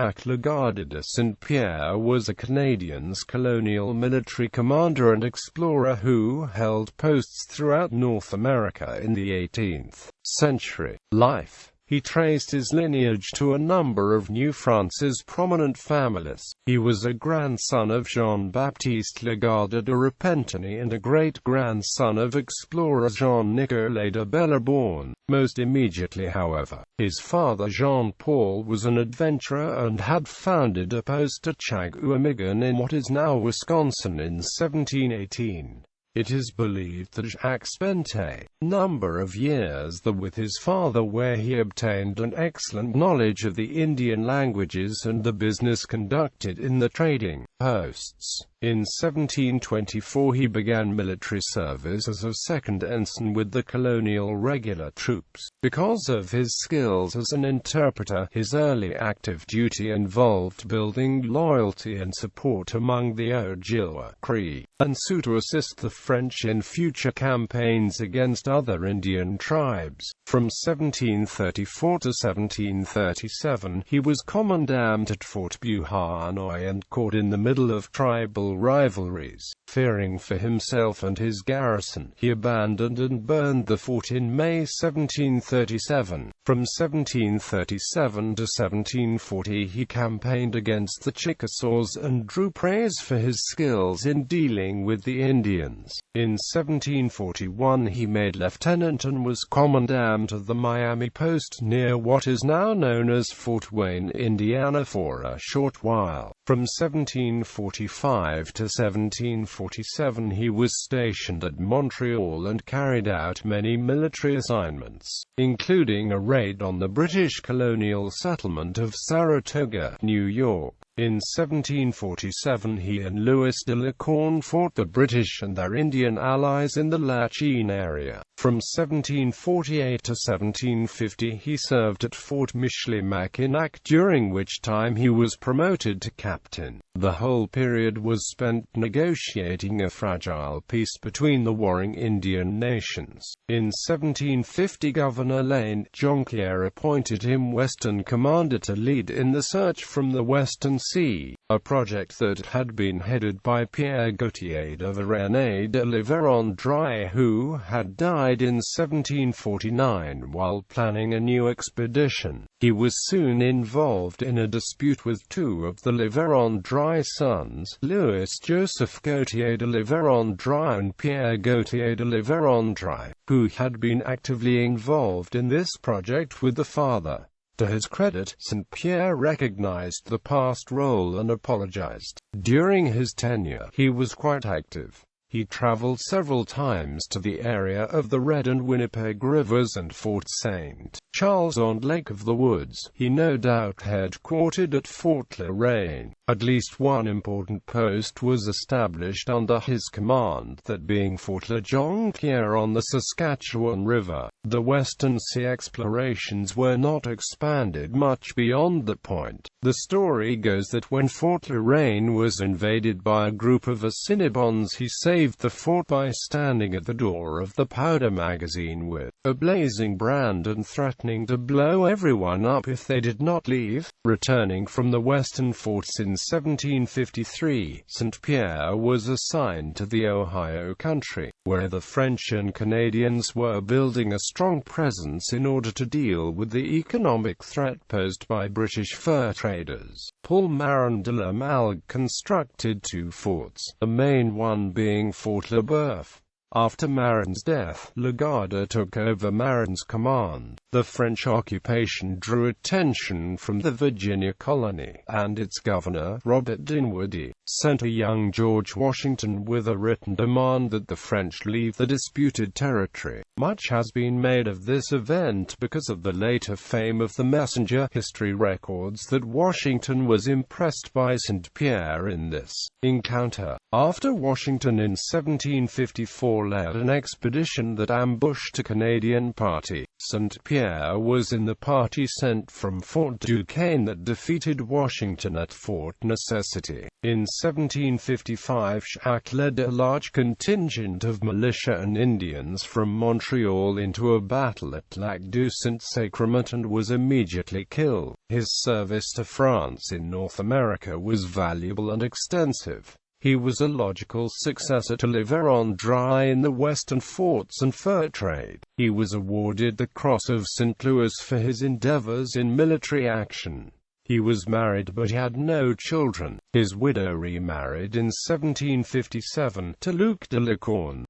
Jacques Legardeur de Saint-Pierre was a Canadian colonial military commander and explorer who held posts throughout North America in the 18th century. Life. He traced his lineage to a number of New France's prominent families. He was a grandson of Jean-Baptiste Legardeur de Repentigny and a great-grandson of explorer Jean-Nicolas de Bellarbonne. Most immediately, however, his father Jean-Paul was an adventurer and had founded a post at Chagouamigan in what is now Wisconsin in 1718. It is believed that Jacques spent a number of years there with his father, where he obtained an excellent knowledge of the Indian languages and the business conducted in the trading posts. In 1724 he began military service as a second ensign with the colonial regular troops. Because of his skills as an interpreter, his early active duty involved building loyalty and support among the Ojibwa, Cree, and Sioux to assist the French in future campaigns against other Indian tribes. From 1734 to 1737, he was commandant at Fort Beauharnois and caught in the middle of tribal rivalries. Fearing for himself and his garrison, he abandoned and burned the fort in May 1737. From 1737 to 1740 he campaigned against the Chickasaws and drew praise for his skills in dealing with the Indians. In 1741 he made lieutenant and was commandant of the Miami post near what is now known as Fort Wayne, Indiana, for a short while. From 1745 to 1747 he was stationed at Montreal and carried out many military assignments, including a raid on the British colonial settlement of Saratoga, New York. In 1747 he and Louis de la Corne fought the British and their Indian allies in the Lachine area. From 1748 to 1750 he served at Fort Michilimackinac, during which time he was promoted to captain. The whole period was spent negotiating a fragile peace between the warring Indian nations. In 1750 Governor Lane Jonquière appointed him Western Commander to lead in the search from the Western Sea, a project that had been headed by Pierre Gautier de Varennes de La Vérendrye, who had died in 1749 while planning a new expedition. He was soon involved in a dispute with two of the La Vérendrye sons, Louis Joseph Gautier de La Vérendrye and Pierre Gautier de La Vérendrye, who had been actively involved in this project with the father. To his credit, Saint-Pierre recognized the past role and apologized. During his tenure, he was quite active. He traveled several times to the area of the Red and Winnipeg Rivers and Fort St. Charles on Lake of the Woods. He no doubt headquartered at Fort La Reine. At least one important post was established under his command, that being Fort La Jonquière on the Saskatchewan River. The Western Sea explorations were not expanded much beyond that point. The story goes that when Fort La Reine was invaded by a group of Assiniboines, he saved the fort by standing at the door of the powder magazine with a blazing brand and threatening to blow everyone up if they did not leave. Returning from the western forts in 1753, Saint-Pierre was assigned to the Ohio country, where the French and Canadians were building a strong presence in order to deal with the economic threat posed by British fur traders. Paul Marin de la Malgue constructed two forts, the main one being Fort Le Boeuf. After Marin's death, Legardeur took over Marin's command. The French occupation drew attention from the Virginia colony, and its governor, Robert Dinwiddie, sent a young George Washington with a written demand that the French leave the disputed territory. Much has been made of this event because of the later fame of the messenger. History records that Washington was impressed by Saint-Pierre in this encounter. After Washington in 1754 led an expedition that ambushed a Canadian party, Saint-Pierre Saint-Pierre was in the party sent from Fort Duquesne that defeated Washington at Fort Necessity. In 1755 Jacques led a large contingent of militia and Indians from Montreal into a battle at Lac du Saint-Sacrement and was immediately killed. His service to France in North America was valuable and extensive. He was a logical successor to La Vérendrye in the western forts and fur trade. He was awarded the Cross of St. Louis for his endeavors in military action. He was married but had no children. His widow remarried in 1757 to Luc de Lacorne.